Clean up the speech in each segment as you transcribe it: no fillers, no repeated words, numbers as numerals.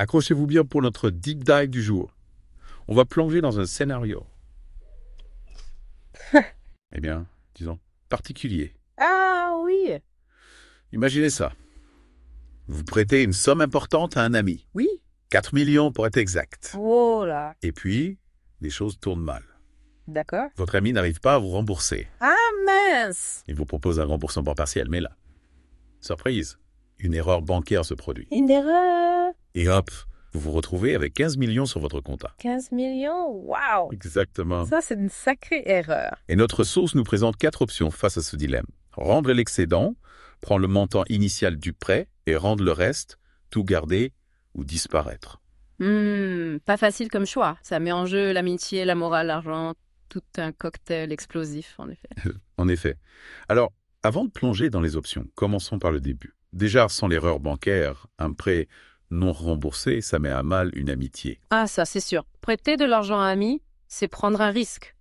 Accrochez-vous bien pour notre deep dive du jour. On va plonger dans un scénario. Eh bien, disons, particulier. Ah oui, Imaginez ça. Vous prêtez une somme importante à un ami. oui. 4 millions pour être exact. Oh là, Et puis, les choses tournent mal. d'accord. Votre ami n'arrive pas à vous rembourser. Ah mince, Il vous propose un remboursement partiel, mais là, surprise, une erreur bancaire se produit. une erreur. Et hop, vous vous retrouvez avec 15 millions sur votre compte. 15 millions, waouh. Exactement. Ça, c'est une sacrée erreur. Et notre source nous présente 4 options face à ce dilemme. Rendre l'excédent, prendre le montant initial du prêt et rendre le reste, tout garder ou disparaître. Pas facile comme choix. Ça met en jeu l'amitié, la morale, l'argent, tout un cocktail explosif, en effet. En effet. Alors, avant de plonger dans les options, commençons par le début. Déjà, sans l'erreur bancaire, un prêt non remboursé, ça met à mal une amitié. Ah, ça, c'est sûr. Prêter de l'argent à un ami, c'est prendre un risque.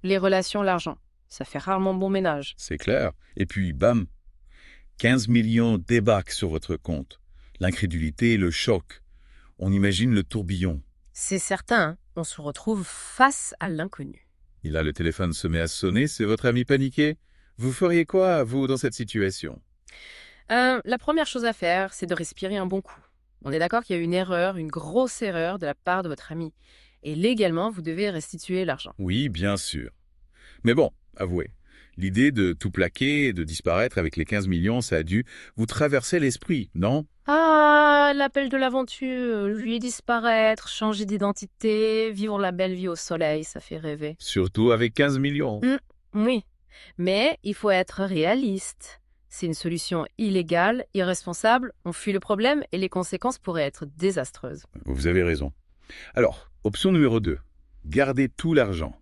Les relations, l'argent, ça fait rarement bon ménage. C'est clair. Et puis, bam, 15 millions débarquent sur votre compte. L'incrédulité, le choc. On imagine le tourbillon. C'est certain, hein, on se retrouve face à l'inconnu. Et là, le téléphone se met à sonner, c'est votre ami paniqué. Vous feriez quoi, vous, dans cette situation? La première chose à faire, c'est de respirer un bon coup. On est d'accord qu'il y a une erreur, une grosse erreur de la part de votre ami. Et légalement, vous devez restituer l'argent. Oui, bien sûr. Mais bon, avouez, l'idée de tout plaquer et de disparaître avec les 15 millions, ça a dû vous traverser l'esprit, non? Ah, l'appel de l'aventure, lui disparaître, changer d'identité, vivre la belle vie au soleil, ça fait rêver. Surtout avec 15 millions. Oui, mais il faut être réaliste. C'est une solution illégale, irresponsable, on fuit le problème et les conséquences pourraient être désastreuses. Vous avez raison. Alors, option numéro 2. Gardez tout l'argent.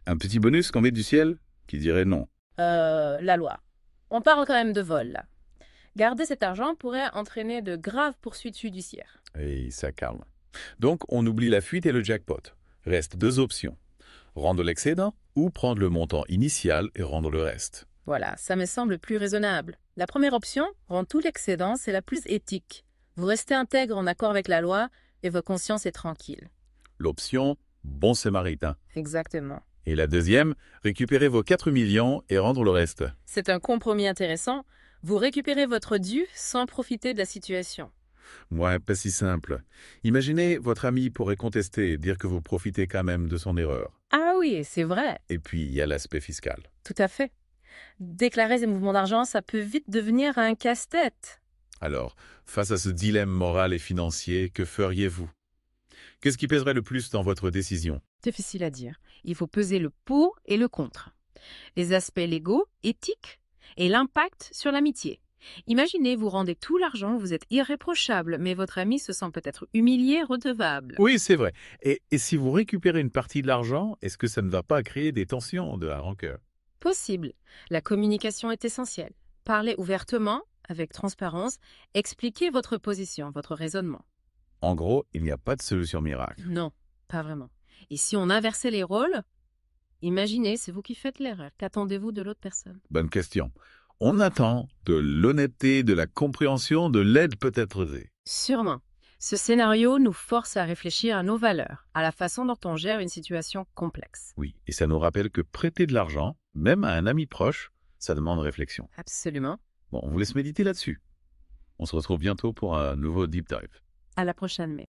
Un petit bonus qu'on met du ciel? Qui dirait non. La loi. On parle quand même de vol, là. Garder cet argent pourrait entraîner de graves poursuites judiciaires. Et ça calme. Donc, on oublie la fuite et le jackpot. Reste 2 options. Rendre l'excédent ou prendre le montant initial et rendre le reste. Voilà, ça me semble plus raisonnable. La première option, rendre tout l'excédent, c'est la plus éthique. Vous restez intègre en accord avec la loi et votre conscience est tranquille. L'option, bon samaritain. Exactement. Et la deuxième, récupérer vos 4 millions et rendre le reste. C'est un compromis intéressant. Vous récupérez votre dû sans profiter de la situation. Ouais, pas si simple. Imaginez, votre ami pourrait contester et dire que vous profitez quand même de son erreur. Ah oui, c'est vrai. Et puis, il y a l'aspect fiscal. Tout à fait. Déclarer ces mouvements d'argent, ça peut vite devenir un casse-tête. Alors, face à ce dilemme moral et financier, que feriez-vous? Qu'est-ce qui pèserait le plus dans votre décision? Difficile à dire. Il faut peser le pour et le contre. Les aspects légaux, éthiques et l'impact sur l'amitié. Imaginez, vous rendez tout l'argent, vous êtes irréprochable, mais votre ami se sent peut-être humilié, redevable. Oui, c'est vrai. Et si vous récupérez une partie de l'argent, est-ce que ça ne va pas créer des tensions, de la rancœur? Possible. La communication est essentielle. Parlez ouvertement, avec transparence, expliquez votre position, votre raisonnement. En gros, il n'y a pas de solution miracle. Non, pas vraiment. Et si on inversait les rôles, imaginez, c'est vous qui faites l'erreur. Qu'attendez-vous de l'autre personne? Bonne question. On attend de l'honnêteté, de la compréhension, de l'aide peut-être osée. Sûrement. Ce scénario nous force à réfléchir à nos valeurs, à la façon dont on gère une situation complexe. Oui, et ça nous rappelle que prêter de l'argent, même à un ami proche, ça demande réflexion. Absolument. Bon, on vous laisse méditer là-dessus. On se retrouve bientôt pour un nouveau Deep Dive. À la prochaine, mais.